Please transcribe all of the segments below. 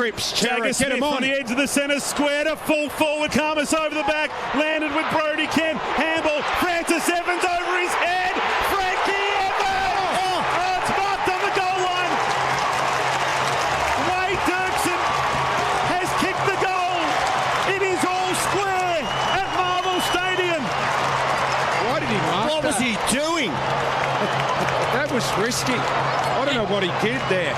Cripps. Jagger Smith on the edge of the centre square to full forward. Karmas over the back. Landed with Brody Kent. Handball. Francis Evans over his head. Frankie Evans! Oh, it's marked on the goal line. Wade Dirksen has kicked the goal. It is all square at Marvel Stadium. Why did he mark What was he doing? That was risky. I don't know what he did there.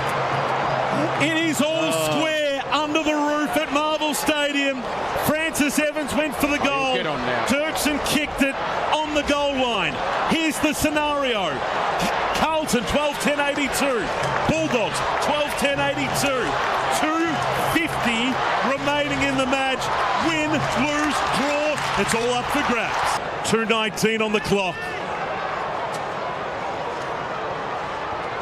It is all square under the roof at Marvel Stadium. Francis Evans went for the goal. Get on now. Dirksen kicked it on the goal line. Here's the scenario. Carlton 12-10-82. Bulldogs 12-10-82. 2:50 remaining in the match. Win, lose, draw. It's all up for grabs. 2:19 on the clock.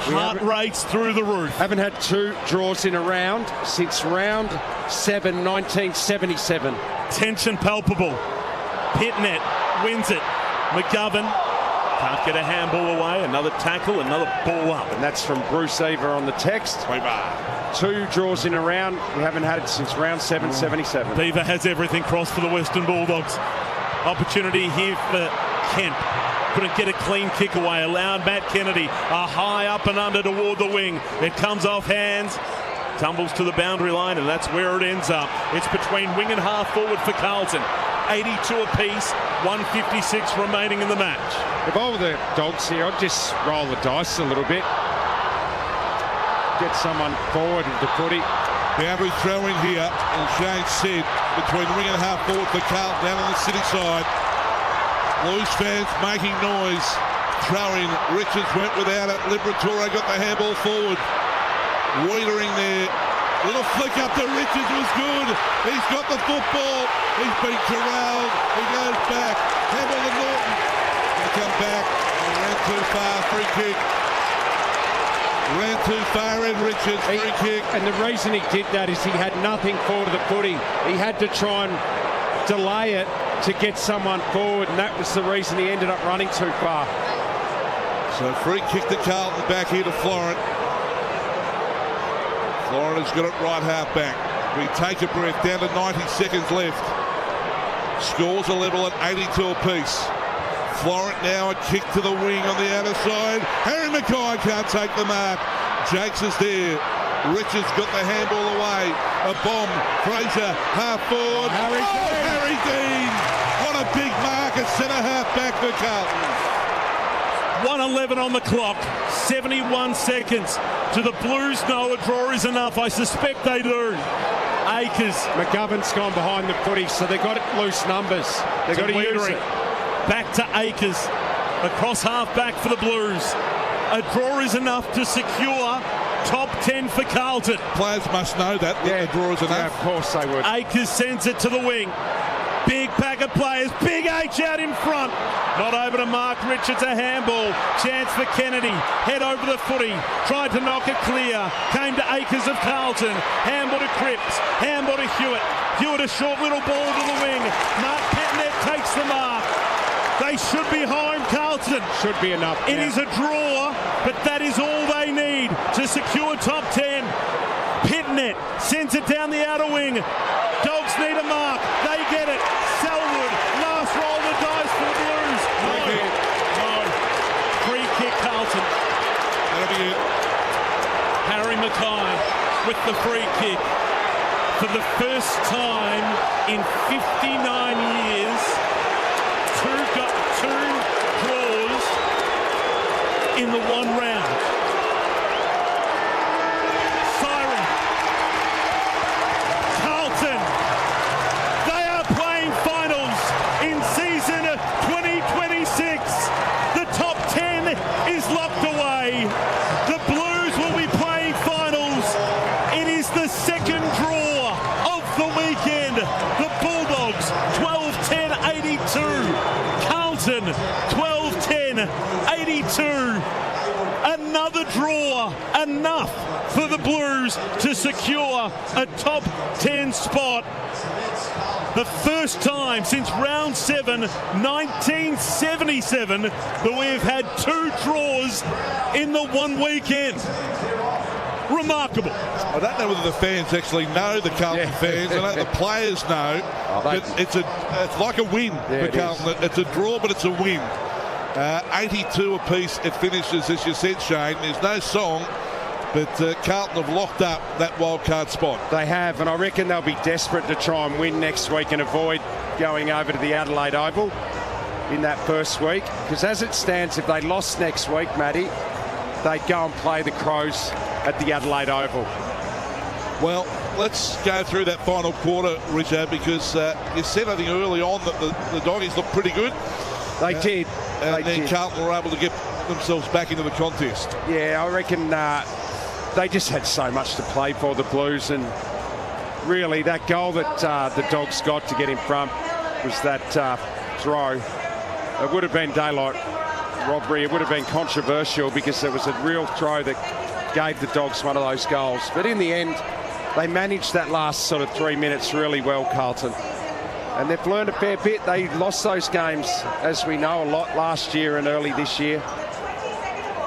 Heart rates through the roof. Haven't had 2 draws in a round since round 7, 1977. Tension palpable. Pitnet wins it. McGovern can't get a handball away. Another tackle, another ball up. And that's from Bruce Eva on the text. 2 draws in a round. We haven't had it since round 7, 77. Beaver has everything crossed for the Western Bulldogs. Opportunity here for Kent. Couldn't get a clean kick away. Allowed Matt Kennedy a high up and under toward the wing. It comes off hands. Tumbles to the boundary line, and that's where it ends up. It's between wing and half forward for Carlton. 82 apiece, 156 remaining in the match. If I were the Dogs here, I'd just roll the dice a little bit. Get someone forward with the footy. Boundary throwing here, and Shane said, between wing and half forward for Carlton down on the city side. Blues fans making noise. Throwing. Richards went without it. Liberatore got the handball forward. Wiedering there. Little flick up to Richards was good. He's got the football. He's been corralled. He goes back. Handball to Norton. They come back. And ran too far. Free kick. Ran too far in Richards. Free kick. And the reason he did that is he had nothing forward to the footy. He had to try and delay it to get someone forward, and that was the reason he ended up running too far. So free kick to Carlton, back here to Florent. Florent has got it right half back. We take a breath, down to 90 seconds left. Scores are level at 82 apiece. Florent now a kick to the wing on the outer side. Harry Mackay can't take the mark. Jakes is there. Richards got the handball away. A bomb. Fraser half forward. Harry Dean. What a big mark at centre half back for Carlton. 1:11 on the clock. 71 seconds. Do the Blues know a draw is enough? I suspect they do. Akers. McGovern's gone behind the footy, so they've got loose numbers. They've got to use it. Back to Akers. Across half back for the Blues. A draw is enough to secure top 10 for Carlton. Players must know that. The draw is enough. Yeah, of course they would. Akers sends it to the wing. Big pack of players. Big H out in front. Not over to Mark Richards. A handball. Chance for Kennedy. Head over the footy. Tried to knock it clear. Came to Akers of Carlton. Handball to Cripps. Handball to Hewitt. Hewitt a short little ball to the wing. Mark Petnet takes the mark. They should be home, Carlton. Should be enough. It is a draw, but that is all they need to secure top 10. Pitnet sends it down the outer wing. Dogs need a mark. They get it. Selwood, last roll the dice for the Blues. No. Free kick, Carlton. That'll be it. Harry Mackay with the free kick. For the first time in 59 years, two draws in the one round. Siren. Carlton. They are playing finals in season 2026. The top 10 is locked away. The Blues will be playing finals. It is the second draw of the weekend. The Bulldogs 12-10-82. Carlton 12-10-82. Another draw, enough for the Blues to secure a top 10 spot. The first time since round 7, 1977, that we've had two draws in the one weekend. Remarkable. I don't know whether the fans actually know, the Carlton fans. I know the players know. It's like a win for Carlton. It's a draw, but it's a win. 82 apiece it finishes, as you said, Shane. There's no song, but Carlton have locked up that wild card spot. They have, and I reckon they'll be desperate to try and win next week and avoid going over to the Adelaide Oval in that first week. Because as it stands, if they lost next week, Matty, they'd go and play the Crows at the Adelaide Oval. Well, let's go through that final quarter, Richard, because you said, I think, early on that the Doggies looked pretty good. They did. And then Carlton were able to get themselves back into the contest. Yeah, I reckon they just had so much to play for, the Blues, and really that goal that the Dogs got to get in front was that throw. It would have been daylight robbery. It would have been controversial because there was a real throw that gave the Dogs one of those goals. But in the end, they managed that last sort of 3 minutes really well, Carlton. And they've learned a fair bit. They lost those games, as we know, a lot last year and early this year.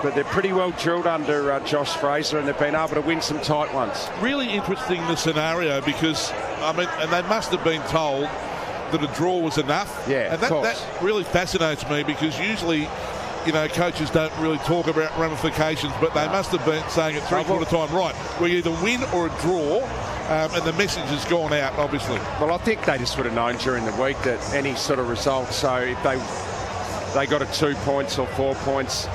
But they're pretty well drilled under Josh Fraser, and they've been able to win some tight ones. Really interesting, the scenario, because, I mean, and they must have been told that a draw was enough. Yeah, and that really fascinates me, because usually, you know, coaches don't really talk about ramifications, but they must have been saying at three-quarter time, right, we either win or a draw. And the message has gone out, obviously. Well, I think they just would have known during the week that any sort of result, so if they got a 2 points or 4 points,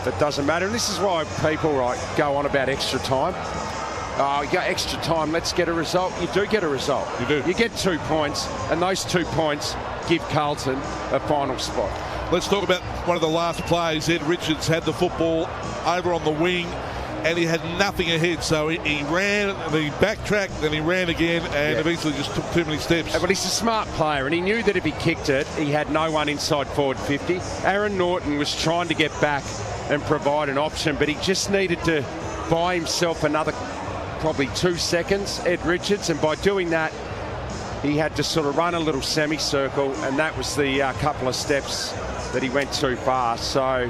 it doesn't matter. And this is why people go on about extra time. You got extra time, let's get a result. You do get a result. You do. You get 2 points, and those 2 points give Carlton a final spot. Let's talk about one of the last plays. Ed Richards had the football over on the wing, and he had nothing ahead, so he ran, then he backtracked, then he ran again, and eventually just took too many steps. Well, he's a smart player, and he knew that if he kicked it, he had no one inside forward 50. Aaron Norton was trying to get back and provide an option, but he just needed to buy himself another probably 2 seconds, Ed Richards, and by doing that, he had to sort of run a little semicircle, and that was the couple of steps that he went too far. So,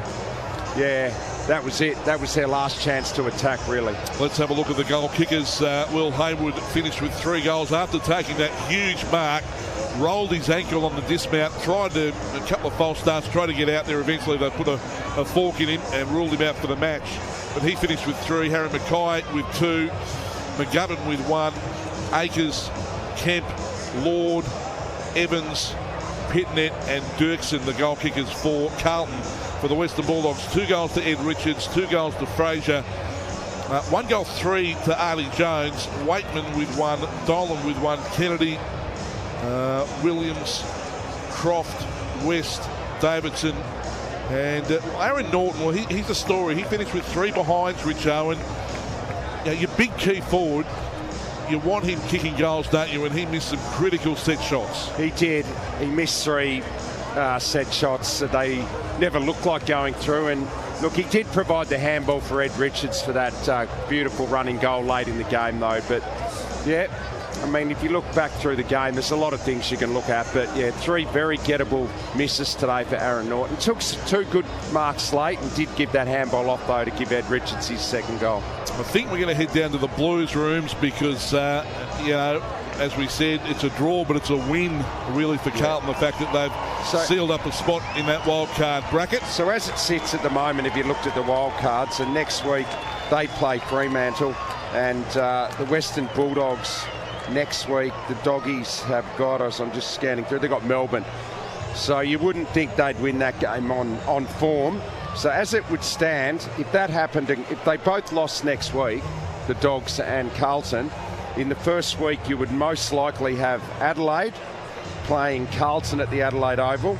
yeah, that was it. That was their last chance to attack, really. Let's have a look at the goal kickers. Will Haywood finished with 3 goals after taking that huge mark. Rolled his ankle on the dismount, a couple of false starts, tried to get out there. Eventually they put a fork in him and ruled him out for the match. But he finished with 3. Harry Mackay with 2. McGovern with 1. Akers, Kemp, Lord, Evans, Pitnet and Dirksen, the goal kickers for Carlton. For the Western Bulldogs, 2 goals to Ed Richards, 2 goals to Fraser, 1 goal 3 to Arlie Jones, Wakeman with 1, Dolan with 1, Kennedy, Williams, Croft, West, Davidson, and Aaron Norton. Well, he's a story. He finished with 3 behinds, Rich Owen. Your big key forward, you want him kicking goals, don't you? And he missed some critical set shots. He did. He missed 3 set shots. They never looked like going through, and look, he did provide the handball for Ed Richards for that beautiful running goal late in the game, though. But yeah, I mean, if you look back through the game, there's a lot of things you can look at, but yeah, 3 very gettable misses today for Aaron Norton. Took 2 good marks late and did give that handball off, though, to give Ed Richards his 2nd goal. I think we're going to head down to the Blues rooms because, you know, as we said, it's a draw, but it's a win, really, for Carlton, the fact that they've sealed up a spot in that wild card bracket. So as it sits at the moment, if you looked at the wild cards, and next week they play Fremantle, and the Western Bulldogs next week, the Doggies have got us, I'm just scanning through, they've got Melbourne. So you wouldn't think they'd win that game on form. So as it would stand, if that happened, if they both lost next week, the Dogs and Carlton, in the first week you would most likely have Adelaide playing Carlton at the Adelaide Oval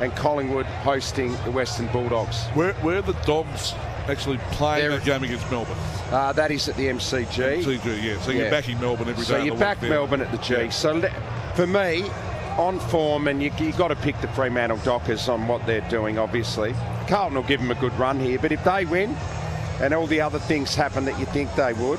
and Collingwood hosting the Western Bulldogs. Where are the Dogs actually playing that game against Melbourne? That is at the MCG. MCG, yeah. So you're backing Melbourne every day. So you back Melbourne at the G. Yeah. So for me, on form, and you got to pick the Fremantle Dockers on what they're doing, obviously. Carlton will give them a good run here, but if they win and all the other things happen that you think they would,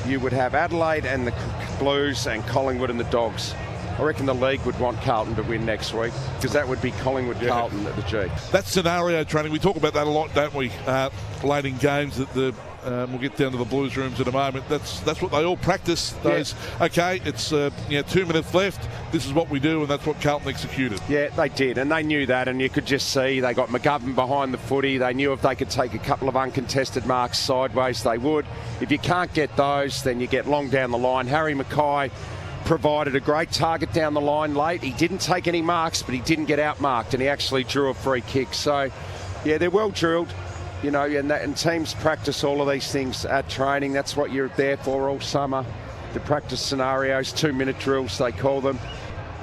you would have Adelaide and the Blues and Collingwood and the Dogs. I reckon the league would want Carlton to win next week because that would be Collingwood-Carlton at the G. That scenario training, we talk about that a lot, don't we, late in games, that the We'll get down to the Blues rooms in a moment. That's what they all practice. Those, okay, it's 2 minutes left. This is what we do, and that's what Carlton executed. Yeah, they did, and they knew that, and you could just see they got McGovern behind the footy. They knew if they could take a couple of uncontested marks sideways, they would. If you can't get those, then you get long down the line. Harry Mackay provided a great target down the line late. He didn't take any marks, but he didn't get outmarked, and he actually drew a free kick. So, yeah, they're well drilled, and teams practice all of these things at training. That's what you're there for all summer. The practice scenarios, 2-minute drills, they call them,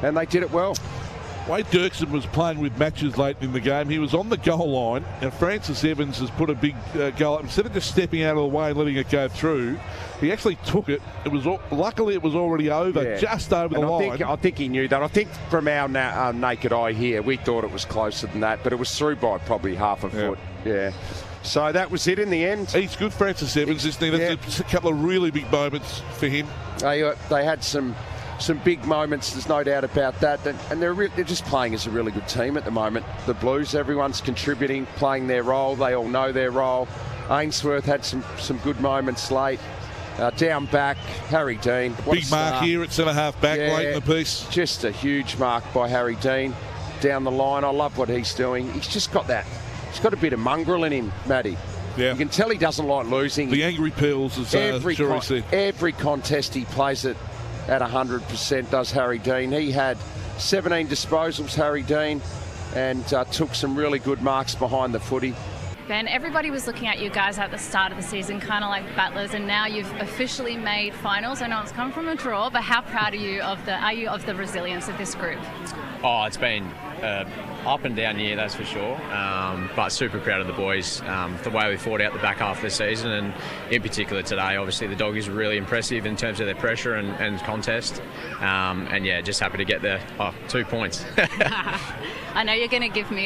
and they did it well. Wade Dirksen was playing with matches late in the game. He was on the goal line, and Francis Evans has put a big goal up. Instead of just stepping out of the way and letting it go through, he actually took it. Luckily it was already over, just over the line. I think he knew that. I think from our naked eye here, we thought it was closer than that, but it was through by probably half a foot. Yeah. So that was it in the end. He's good, Francis Evans, isn't he? That's a couple of really big moments for him. They had some big moments, there's no doubt about that. And they're just playing as a really good team at the moment. The Blues, everyone's contributing, playing their role. They all know their role. Ainsworth had some good moments late. Down back, Harry Dean. Big mark here at centre-half back late in the piece. Just a huge mark by Harry Dean down the line. I love what he's doing. He's just got that. He's got a bit of mongrel in him, Matty. Yeah. You can tell he doesn't like losing. The angry pills, as Shuri said. Every contest he plays it at 100%, does Harry Dean. He had 17 disposals, Harry Dean, and took some really good marks behind the footy. Ben, everybody was looking at you guys at the start of the season, kind of like battlers, and now you've officially made finals. I know it's come from a draw, but how proud are you of the resilience of this group? Oh, it's been up and down year, that's for sure. But super proud of the boys, the way we fought out the back half of the season, and in particular today. Obviously, the Doggies were really impressive in terms of their pressure and contest. And yeah, just happy to get the 2 points. I know you're going to give me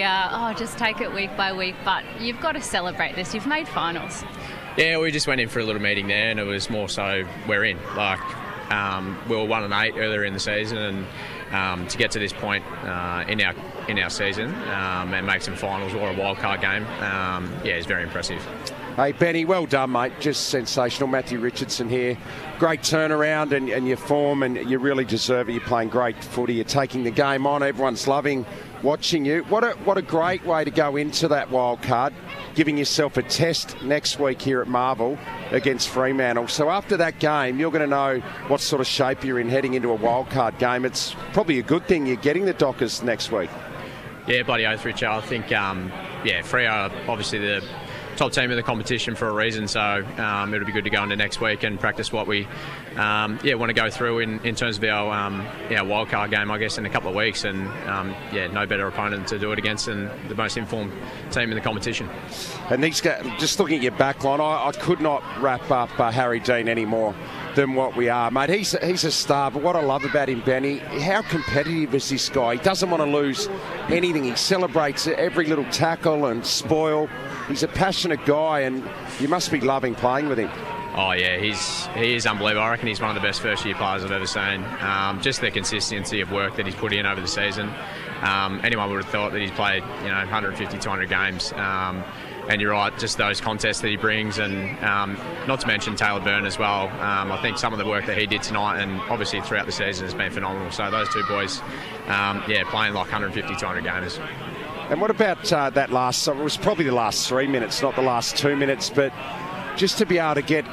just take it week by week, but you've got to celebrate this. You've made finals. Yeah, we just went in for a little meeting there, and it was more so we're in. We were 1-8 earlier in the season, and to get to this point in our season and make some finals or a wildcard game, it's very impressive. Hey, Benny, well done, mate. Just sensational. Matthew Richardson here. Great turnaround and your form, and you really deserve it. You're playing great footy. You're taking the game on. Everyone's loving watching you. What a great way to go into that wild card, giving yourself a test next week here at Marvel against Fremantle. So after that game, you're going to know what sort of shape you're in heading into a wild card game. It's probably a good thing you're getting the Dockers next week. Yeah, bloody oath, Richard. I think, Freo are obviously the top team in the competition for a reason, so it'll be good to go into next week and practice what we want to go through in terms of our wildcard game, I guess, in a couple of weeks, and no better opponent to do it against than the most informed team in the competition. And these guys, just looking at your back line, I could not wrap up Harry Dean any more than what we are, mate. He's a star, but what I love about him, Benny, how competitive is this guy? He doesn't want to lose anything. He celebrates every little tackle and spoil. He's a passionate guy, and you must be loving playing with him. Oh yeah, he is unbelievable. I reckon he's one of the best first-year players I've ever seen. Just the consistency of work that he's put in over the season. Anyone would have thought that he's played 150, 200 games. And you're right, just those contests that he brings, and not to mention Taylor Byrne as well. I think some of the work that he did tonight and obviously throughout the season has been phenomenal. So those two boys, playing like 150, 200 games. And what about that last, it was probably the last 3 minutes, not the last 2 minutes, but just to be able to get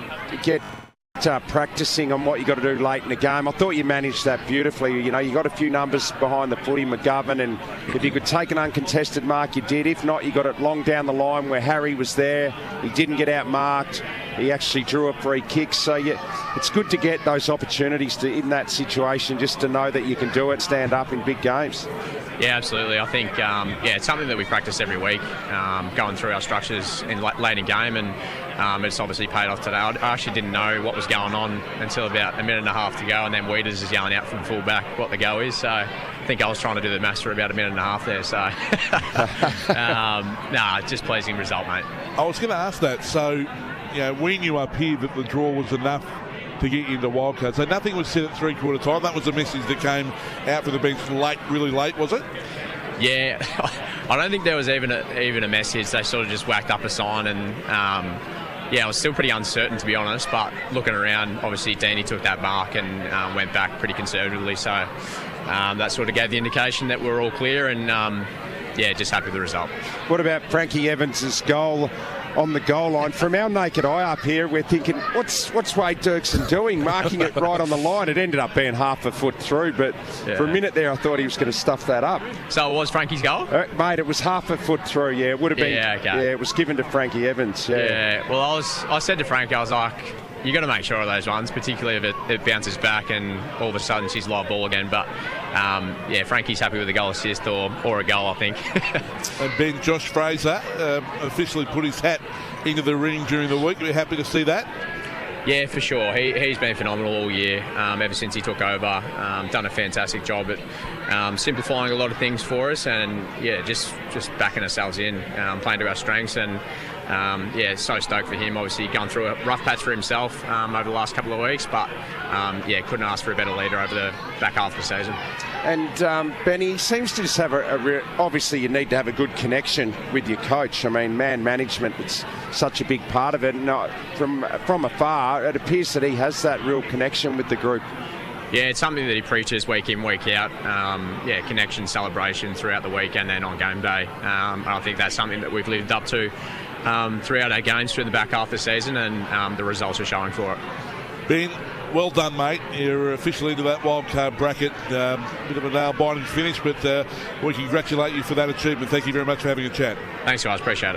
practicing on what you got to do late in the game. I thought you managed that beautifully. You got a few numbers behind the footy, McGovern, and if you could take an uncontested mark, you did. If not, you got it long down the line where Harry was there. He didn't get out marked. He actually drew a free kick. So it's good to get those opportunities in that situation, just to know that you can do it, stand up in big games. Yeah, absolutely. I think it's something that we practice every week, going through our structures in late in game, and it's obviously paid off today. I actually didn't know what was going on until about a minute and a half to go, and then Weeders is yelling out from full back what the go is. So I think I was trying to do the maths for about a minute and a half there. So just pleasing result, mate. I was going to ask that. So we knew up here that the draw was enough to get into wildcard. So nothing was said at three-quarter time. That was the message that came out for the bench really late, was it? Yeah, I don't think there was even a message. They sort of just whacked up a sign, and I was still pretty uncertain, to be honest, but looking around, obviously Deanie took that mark and went back pretty conservatively, so that sort of gave the indication that we're all clear, and just happy with the result. What about Frankie Evans' goal on the goal line? From our naked eye up here, we're thinking, what's Wade Dirksen doing, marking it right on the line? It ended up being half a foot through, but for a minute there I thought he was going to stuff that up. So it was Frankie's goal? Mate, it was half a foot through, it would have been. It was given to Frankie Evans. Well, I said to Frankie, I was like, you got to make sure of those ones, particularly if it bounces back and all of a sudden she's live ball again. But Frankie's happy with a goal assist or a goal, I think. And Ben, Josh Fraser officially put his hat into the ring during the week. We're happy to see that. Yeah, for sure. He's been phenomenal all year, ever since he took over. Done a fantastic job at simplifying a lot of things for us, and just backing ourselves in, playing to our strengths, and so stoked for him. Obviously gone through a rough patch for himself over the last couple of weeks, but couldn't ask for a better leader over the back half of the season. And Benny seems to just have obviously you need to have a good connection with your coach. I mean, man management, it's such a big part of it. And from afar, it appears that he has that real connection with the group. Yeah, it's something that he preaches week in, week out. Connection, celebration throughout the week, and then on game day. I think that's something that we've lived up to throughout our games through the back half of the season, and the results are showing for it. Ben, well done, mate. You're officially into that wildcard bracket. Bit of a nail-biting finish, but we congratulate you for that achievement. Thank you very much for having a chat. Thanks, guys. Appreciate it.